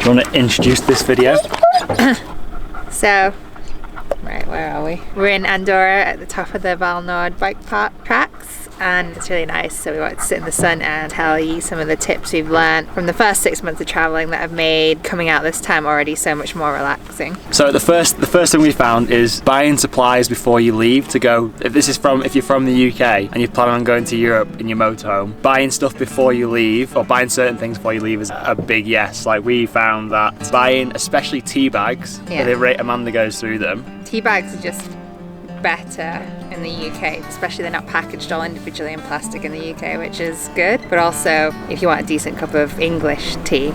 Do you want to introduce this video? So, right, where are we? We're in Andorra at the top of the Val Nord bike park tracks, and it's really nice. So we wanted to sit in the sun and tell you some of the tips we've learned from the first 6 months of traveling that have made coming out this time already so much more relaxing. So the first thing we found is buying supplies before you leave to go. If you're from the UK and you're planning on going to Europe in your motorhome, buying stuff before you leave, or buying certain things before you leave, is a big yes. Like, we found that buying, especially tea bags, at the rate Amanda goes through them. Tea bags are just better in the UK, especially they're not packaged all individually in plastic in the UK, which is good. But also, if you want a decent cup of English tea,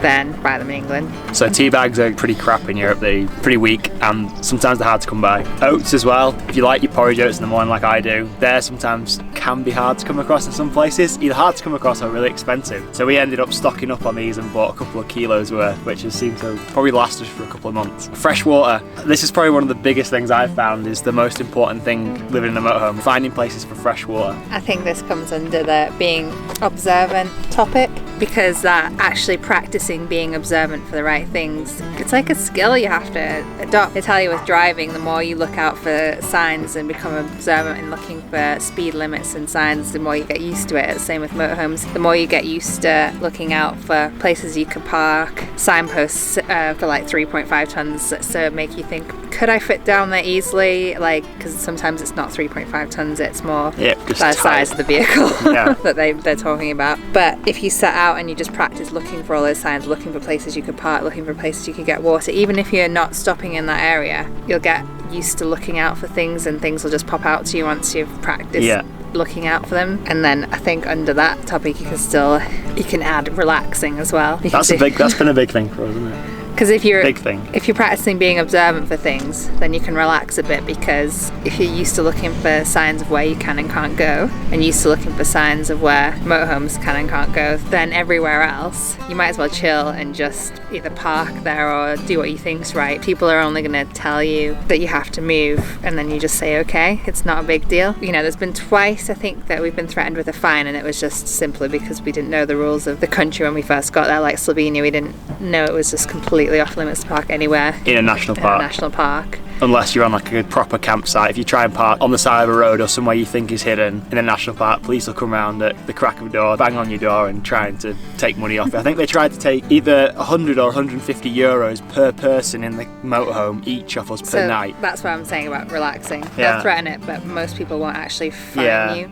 then buy them in England. So tea bags are pretty crap in Europe. They're pretty weak and sometimes they're hard to come by. Oats as well. If you like your porridge oats in the morning like I do, they sometimes can be hard to come across in some places. Either hard to come across or really expensive. So we ended up stocking up on these and bought a couple of kilos worth, which has seemed to probably last us for a couple of months. Fresh water. This is probably one of the biggest things I've found is the most important thing living in a motorhome, finding places for fresh water. I think this comes under the being observant topic, because that actually practicing being observant for the right things, it's like a skill you have to adopt. They tell you with driving, the more you look out for signs and become observant in looking for speed limits and signs, the more you get used to it. Same with motorhomes. The more you get used to looking out for places you could park, signposts for like 3.5 tons, so make you think, could I fit down there easily? Like, because sometimes it's not 3.5 tons, it's more the size of the vehicle that they're talking about. But if you set out and you just practice looking for all those signs, looking for places you could park, looking for places you could get water, even if you're not stopping in that area, you'll get used to looking out for things, and things will just pop out to you once you've practiced looking out for them. And then I think under that topic you can add relaxing as well. That's been a big thing for us, isn't it? Because if you're Big practicing being observant for things, then you can relax a bit, because if you're used to looking for signs of where you can and can't go, and used to looking for signs of where motorhomes can and can't go, then everywhere else you might as well chill and just either park there or do what you think's right. People are only going to tell you that you have to move, and then you just say okay, it's not a big deal. You know, there's been twice I think that we've been threatened with a fine, and it was just simply because we didn't know the rules of the country when we first got there. Like Slovenia, we didn't know it was just completely off limits to park anywhere in a national park. Unless you're on like a proper campsite. If you try and park on the side of a road or somewhere you think is hidden in a national park, police will come around at the crack of a door, bang on your door and trying to take money off you. I think they tried to take either 100 or 150 euros per person in the motorhome each off us per night. That's what I'm saying about relaxing. They'll threaten it, but most people won't actually fine you.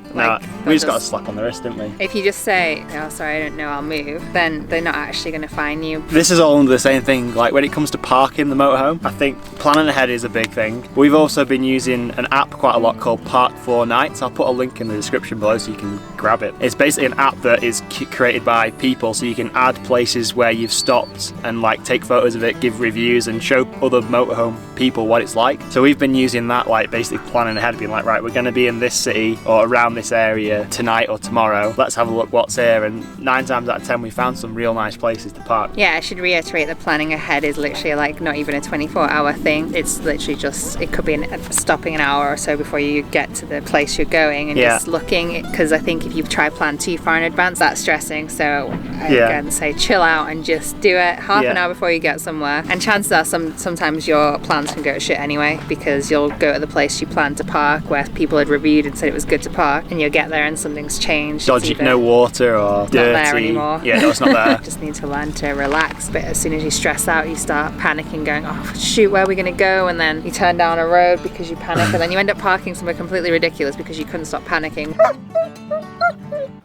We just got a slap on the wrist, didn't we? If you just say, oh sorry, I don't know, I'll move, then they're not actually going to fine you. This is all under the same thing. Like, when it comes to parking the motorhome, I think planning ahead is a big thing. We've also been using an app quite a lot called Park 4 Nights. I'll put a link in the description below so you can grab it. It's basically an app that is created by people, so you can add places where you've stopped and like take photos of it, give reviews and show other motorhome people what it's like. So we've been using that, like basically planning ahead, being like, right, we're going to be in this city or around this area tonight or tomorrow. Let's have a look what's here, and 9 times out of 10 we found some real nice places to park. Yeah, I should reiterate that planning ahead is literally like not even a 24-hour thing. It's literally just, it could be stopping an hour or so before you get to the place you're going and just looking, because I think if you try plan too far in advance, that's stressing. So I again say chill out and just do it half an hour before you get somewhere, and chances are sometimes your plans can go to shit anyway, because you'll go to the place you planned to park where people had reviewed and said it was good to park, and you'll get there and something's changed. Dodgy, no water or dirty. Not there anymore. Yeah, no, it's not there. Just need to learn to relax, but as soon as you stress out you start panicking, going, oh shoot, where are we going to go? And then you turn down a road because you panic, and then you end up parking somewhere completely ridiculous because you couldn't stop panicking.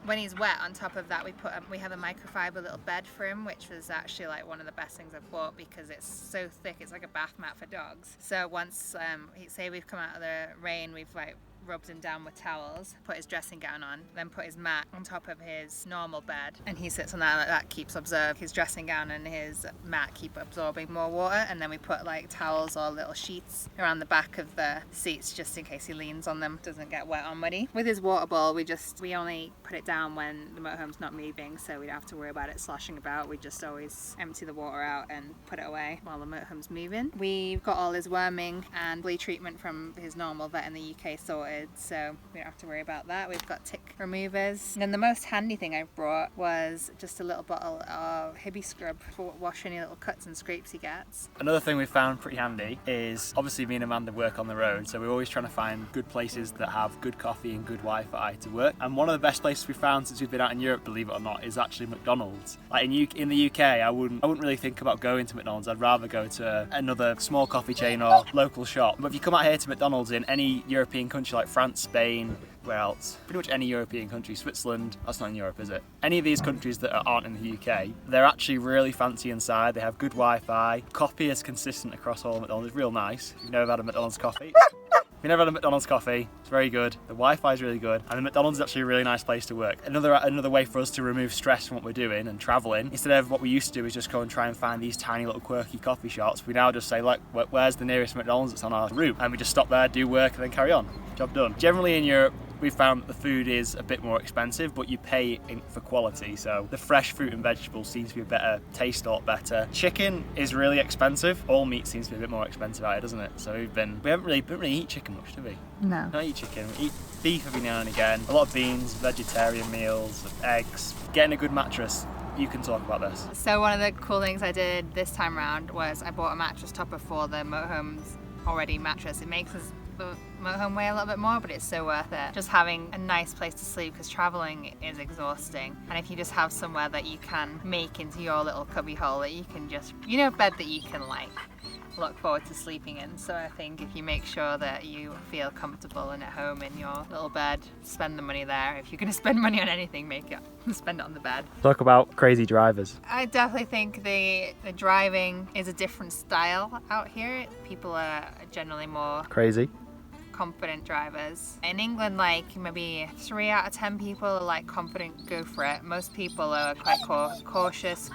When he's wet, on top of that, we have a microfiber little bed for him, which was actually like one of the best things I've bought, because it's so thick, it's like a bath mat for dogs. So once say we've come out of the rain, we've like rubbed him down with towels, put his dressing gown on, then put his mat on top of his normal bed, and he sits on that. That keeps his dressing gown and his mat keep absorbing more water, and then we put like towels or little sheets around the back of the seats just in case he leans on them, doesn't get wet or muddy. With his water bowl, we only put it down when the motorhome's not moving, so we don't have to worry about it sloshing about. We just always empty the water out and put it away while the motorhome's moving. We've got all his worming and flea treatment from his normal vet in the UK sorted. sorted, so we don't have to worry about that. We've got tick removers. And then the most handy thing I brought was just a little bottle of Hibby scrub for washing any little cuts and scrapes he gets. Another thing we found pretty handy is, obviously me and Amanda work on the road, so we're always trying to find good places that have good coffee and good Wi-Fi to work. And one of the best places we found since we've been out in Europe, believe it or not, is actually McDonald's. Like in the UK, I wouldn't really think about going to McDonald's. I'd rather go to another small coffee chain or local shop. But if you come out here to McDonald's in any European country like France, Spain, where else? Pretty much any European country, Switzerland, that's not in Europe, is it? Any of these countries that aren't in the UK, they're actually really fancy inside. They have good Wi-Fi. Coffee is consistent across all McDonald's. It's real nice. If you've never had a McDonald's coffee. If you've never had a McDonald's coffee, it's very good. The Wi-Fi is really good, and the McDonald's is actually a really nice place to work. Another way for us to remove stress from what we're doing and traveling, instead of what we used to do is just go and try and find these tiny little quirky coffee shops, we now just say, like, where's the nearest McDonald's that's on our route? And we just stop there, do work, and then carry on. Job done. Generally in Europe, we've found that the food is a bit more expensive, but you pay for quality. So the fresh fruit and vegetables seems to be better, taste a lot better. Chicken is really expensive. All meat seems to be a bit more expensive out here, doesn't it? So we haven't really eat chicken much, do we? No. Don't eat chicken. We eat beef every now and again. A lot of beans, vegetarian meals, eggs. Getting a good mattress. You can talk about this. So one of the cool things I did this time around was I bought a mattress topper for the Motorhome's already mattress. It makes us the motorhome weigh a little bit more, but it's so worth it. Just having a nice place to sleep, because traveling is exhausting, and if you just have somewhere that you can make into your little cubby hole that you can just, bed that you can like look forward to sleeping in. So I think if you make sure that you feel comfortable and at home in your little bed, spend the money there. If you're going to spend money on anything, spend it on the bed. Talk about crazy drivers. I definitely think the driving is a different style out here. People are generally more crazy, confident drivers. In England, like maybe 3 out of 10 people are like confident, go for it. Most people are quite cautious,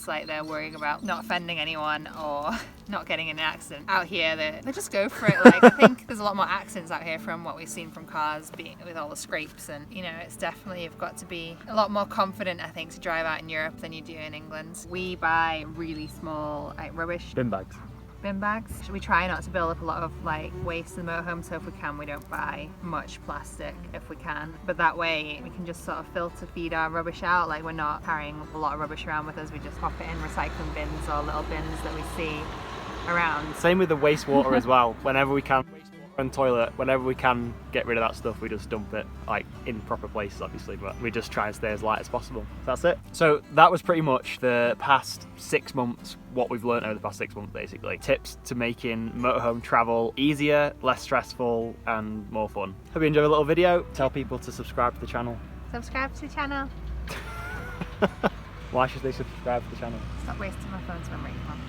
like they're worrying about not offending anyone or not getting in an accident. Out here, they just go for it. Like, I think there's a lot more accidents out here from what we've seen from cars with all the scrapes, and it's definitely, you've got to be a lot more confident, I think, to drive out in Europe than you do in England. We buy really small rubbish bin bags. We try not to build up a lot of waste in the motorhome, so if we can, we don't buy much plastic if we can, but that way we can just sort of filter feed our rubbish out. Like, we're not carrying a lot of rubbish around with us, we just pop it in recycling bins or little bins that we see around. Same with the wastewater as well. Whenever we can, and toilet, whenever we can get rid of that stuff, we just dump it in proper places, obviously, but we just try and stay as light as possible. That's it. So that was pretty much the past 6 months, what we've learned over the past 6 months, basically. Tips to making motorhome travel easier, less stressful, and more fun. Hope you enjoyed the little video. Tell people to subscribe to the channel. Subscribe to the channel. Why should they subscribe to the channel? Stop wasting my phone's memory, come on.